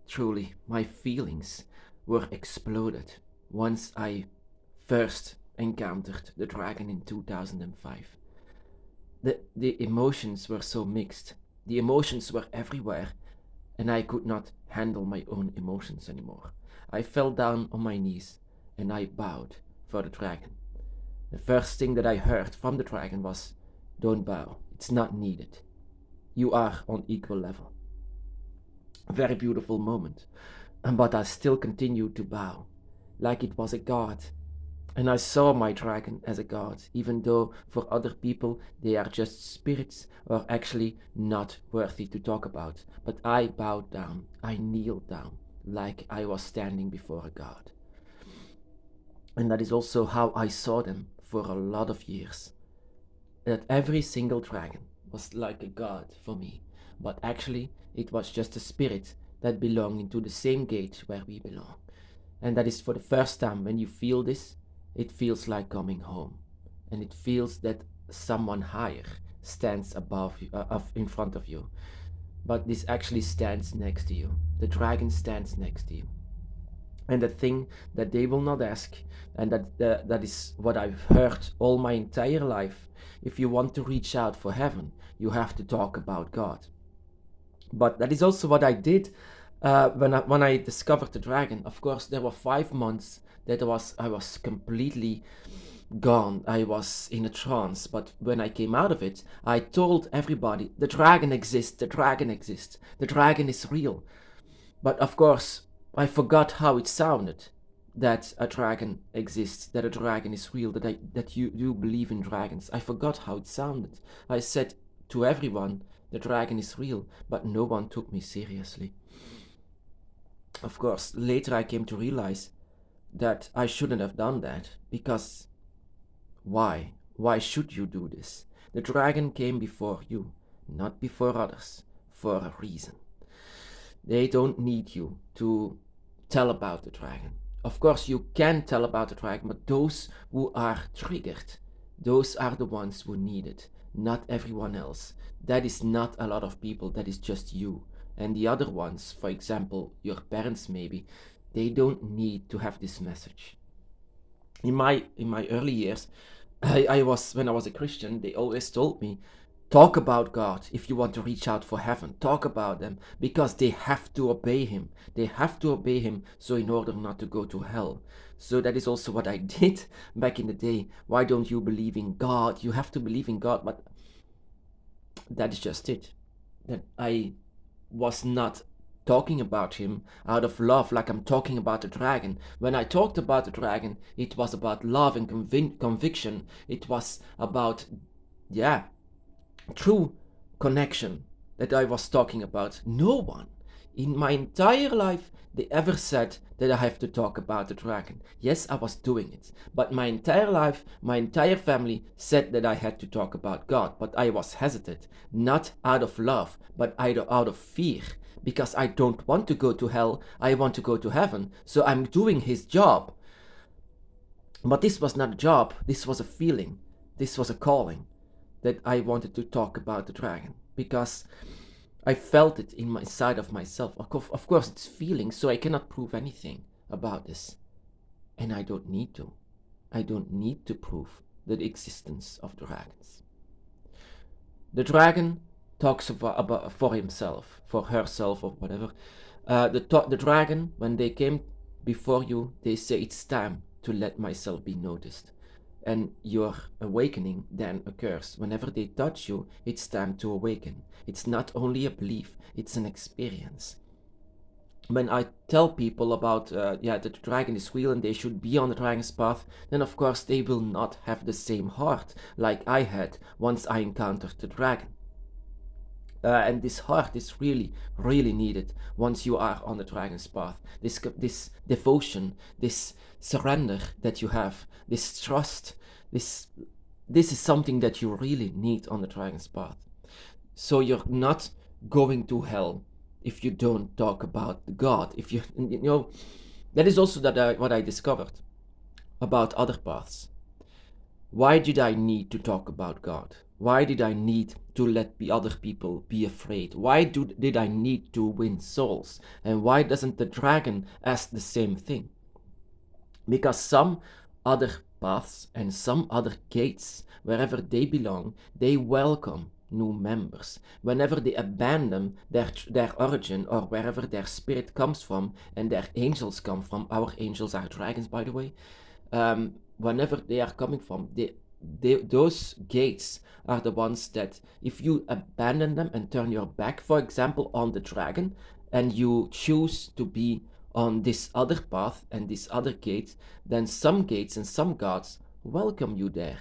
truly, my feelings were exploded once I first encountered the dragon in 2005. The emotions were so mixed. The emotions were everywhere, and I could not handle my own emotions anymore. I fell down on my knees and I bowed for the dragon. The first thing that I heard from the dragon was, "Don't bow, it's not needed. You are on equal level." A very beautiful moment. But I still continued to bow, like it was a god. And I saw my dragon as a god, even though for other people they are just spirits or actually not worthy to talk about. But I bowed down, I kneeled down, like I was standing before a god. And that is also how I saw them for a lot of years. That every single dragon was like a god for me, but actually it was just a spirit that belonged into the same gate where we belong. And that is for the first time when you feel this, it feels like coming home. And it feels that someone higher stands above you, in front of you. But this actually stands next to you. The dragon stands next to you. And the thing that they will not ask, and that is what I've heard all my entire life, if you want to reach out for heaven, you have to talk about God. But that is also what I did when I discovered the dragon. Of course, there were 5 months that I was completely gone. I was in a trance. But when I came out of it, I told everybody, the dragon exists, the dragon exists, the dragon is real. But of course, I forgot how it sounded. That a dragon exists, that a dragon is real, that you do believe in dragons. I forgot how it sounded. I said to everyone, the dragon is real, but no one took me seriously. Of course, later I came to realize that I shouldn't have done that, because why? Why should you do this? The dragon came before you, not before others, for a reason. They don't need you to tell about the dragon. Of course, you can tell about the dragon, but those who are triggered, those are the ones who need it, not everyone else. That is not a lot of people, that is just you. And the other ones, for example, your parents maybe, they don't need to have this message. In my early years, when I was a Christian, they always told me, talk about God if you want to reach out for heaven. Talk about them, because they have to obey him. They have to obey him, so in order not to go to hell. So that is also what I did back in the day. Why don't you believe in God? You have to believe in God. But that is just it. That I was not talking about him out of love, like I'm talking about the dragon. When I talked about the dragon, it was about love and conviction. It was about, true connection that I was talking about. No one in my entire life they ever said that I have to talk about the dragon. Yes, I was doing it, but my entire life, my entire family said that I had to talk about God, but I was hesitant, not out of love, but either out of fear, because I don't want to go to hell, I want to go to heaven, so I'm doing his job. But this was not a job, this was a feeling, this was a calling, that I wanted to talk about the dragon, because I felt it in my side of myself. Of course, it's feeling, so I cannot prove anything about this. And I don't need to. I don't need to prove the existence of dragons. The dragon talks about for himself, for herself, or whatever. The dragon, when they came before you, they say, it's time to let myself be noticed. And your awakening then occurs. Whenever they touch you, it's time to awaken. It's not only a belief, it's an experience. When I tell people about that the dragon is real and they should be on the dragon's path, then of course they will not have the same heart like I had once I encountered the dragon. And this heart is really, really needed once you are on the dragon's path. This devotion, this surrender that you have, this trust, this is something that you really need on the dragon's path. So you're not going to hell if you don't talk about God. If you know, that is also what I discovered about other paths. Why did I need to talk about God? Why did I need to let the other people be afraid? Why did I need to win souls? And why doesn't the dragon ask the same thing? Because some other paths and some other gates, wherever they belong, they welcome new members. Whenever they abandon their origin or wherever their spirit comes from and their angels come from, our angels are dragons, by the way, whenever they are coming from, those gates are the ones that if you abandon them and turn your back, for example, on the dragon, and you choose to be on this other path and this other gate, then some gates and some gods welcome you there.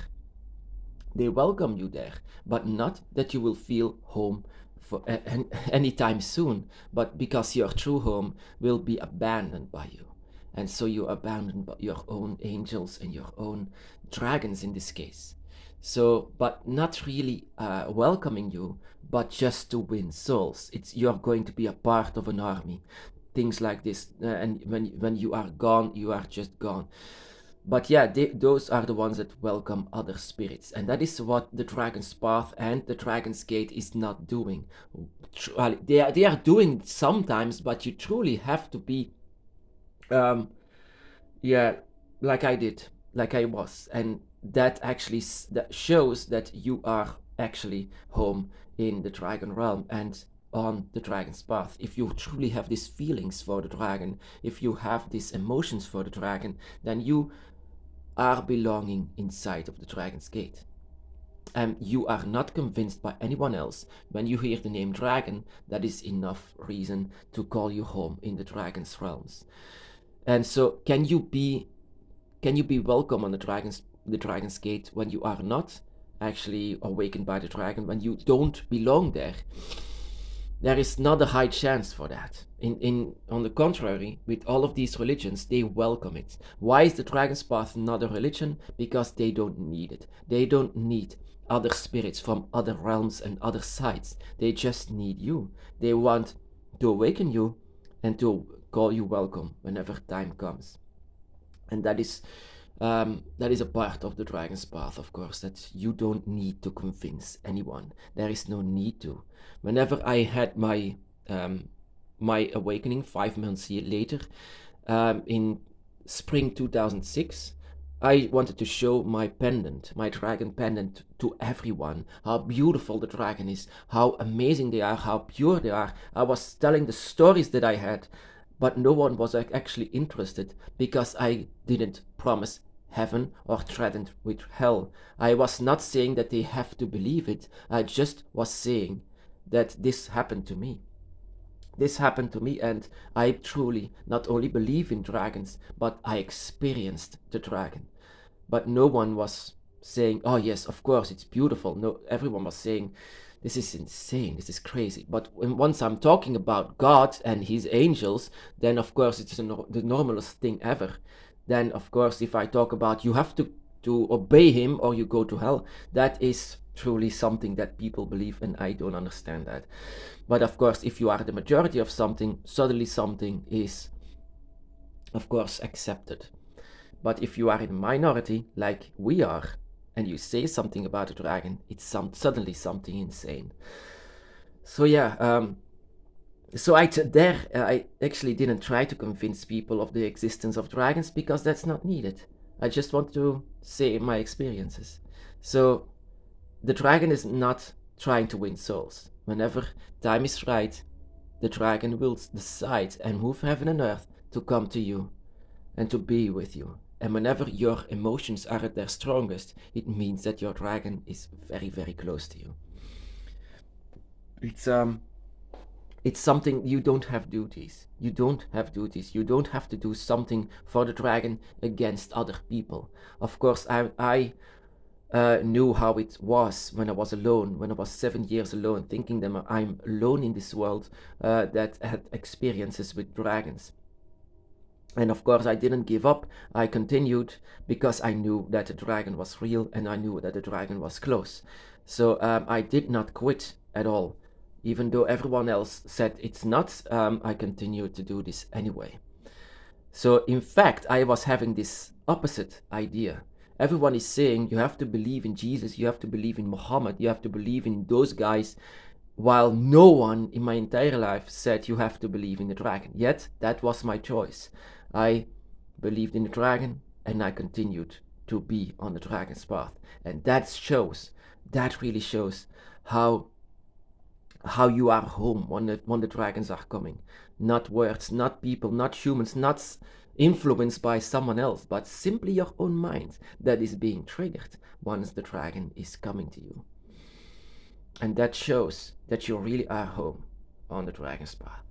They welcome you there, but not that you will feel home for anytime soon, but because your true home will be abandoned by you. And so you abandon your own angels and your own dragons in this case. So, but not really welcoming you, but just to win souls. You're going to be a part of an army, things like this. And when you are gone, you are just gone. But yeah, those are the ones that welcome other spirits, and that is what the Dragon's Path and the Dragon's Gate is not doing. They are doing it sometimes, but you truly have to be, yeah, like I did, like I was, and that actually that shows that you are actually home in the Dragon realm and on the Dragon's Path. If you truly have these feelings for the dragon, if you have these emotions for the dragon, then you are belonging inside of the Dragon's Gate. And you are not convinced by anyone else. When you hear the name dragon, that is enough reason to call you home in the dragon's realms. And so can you be welcome on the dragon's gate when you are not actually awakened by the dragon, when you don't belong there? There is not a high chance for that. On the contrary, with all of these religions, they welcome it. Why is the Dragon's Path not a religion? Because they don't need it. They don't need other spirits from other realms and other sides. They just need you. They want to awaken you and to call you welcome whenever time comes. And that is a part of the Dragon's Path, of course, that you don't need to convince anyone. There is no need to. Whenever I had my awakening 5 months later, in spring 2006, I wanted to show my pendant, my dragon pendant, to everyone. How beautiful the dragon is, how amazing they are, how pure they are. I was telling the stories that I had, but no one was actually interested because I didn't promise heaven or threatened with hell. I was not saying that they have to believe it. I just was saying that this happened to me. This happened to me, and I truly not only believe in dragons, but I experienced the dragon. But no one was saying, oh yes, of course, it's beautiful. No, everyone was saying, this is insane, this is crazy. But once I'm talking about God and his angels, then of course it's the normalest thing ever. Then of course if I talk about you have to obey him or you go to hell, that is truly something that people believe, and I don't understand that. But of course if you are the majority of something, suddenly something is of course accepted. But if you are in a minority like we are, and you say something about a dragon, it's suddenly something insane. So yeah, so I actually didn't try to convince people of the existence of dragons because that's not needed. I just want to say my experiences. So the dragon is not trying to win souls. Whenever time is right, the dragon will decide and move heaven and earth to come to you and to be with you. And whenever your emotions are at their strongest, it means that your dragon is very, very close to you. It's something. You don't have duties. You don't have duties. You don't have to do something for the dragon against other people. Of course, I knew how it was when I was alone, when I was 7 years alone, thinking that I'm alone in this world that had experiences with dragons. And of course I didn't give up. I continued because I knew that the dragon was real and I knew that the dragon was close. So I did not quit at all. Even though everyone else said it's not, I continued to do this anyway. So in fact, I was having this opposite idea. Everyone is saying you have to believe in Jesus, you have to believe in Muhammad, you have to believe in those guys, while no one in my entire life said you have to believe in the dragon. Yet that was my choice. I believed in the dragon and I continued to be on the dragon's path. And that really shows how you are home when the dragons are coming. Not words, not people, not humans, not influenced by someone else, but simply your own mind that is being triggered once the dragon is coming to you. And that shows that you really are home on the dragon's path.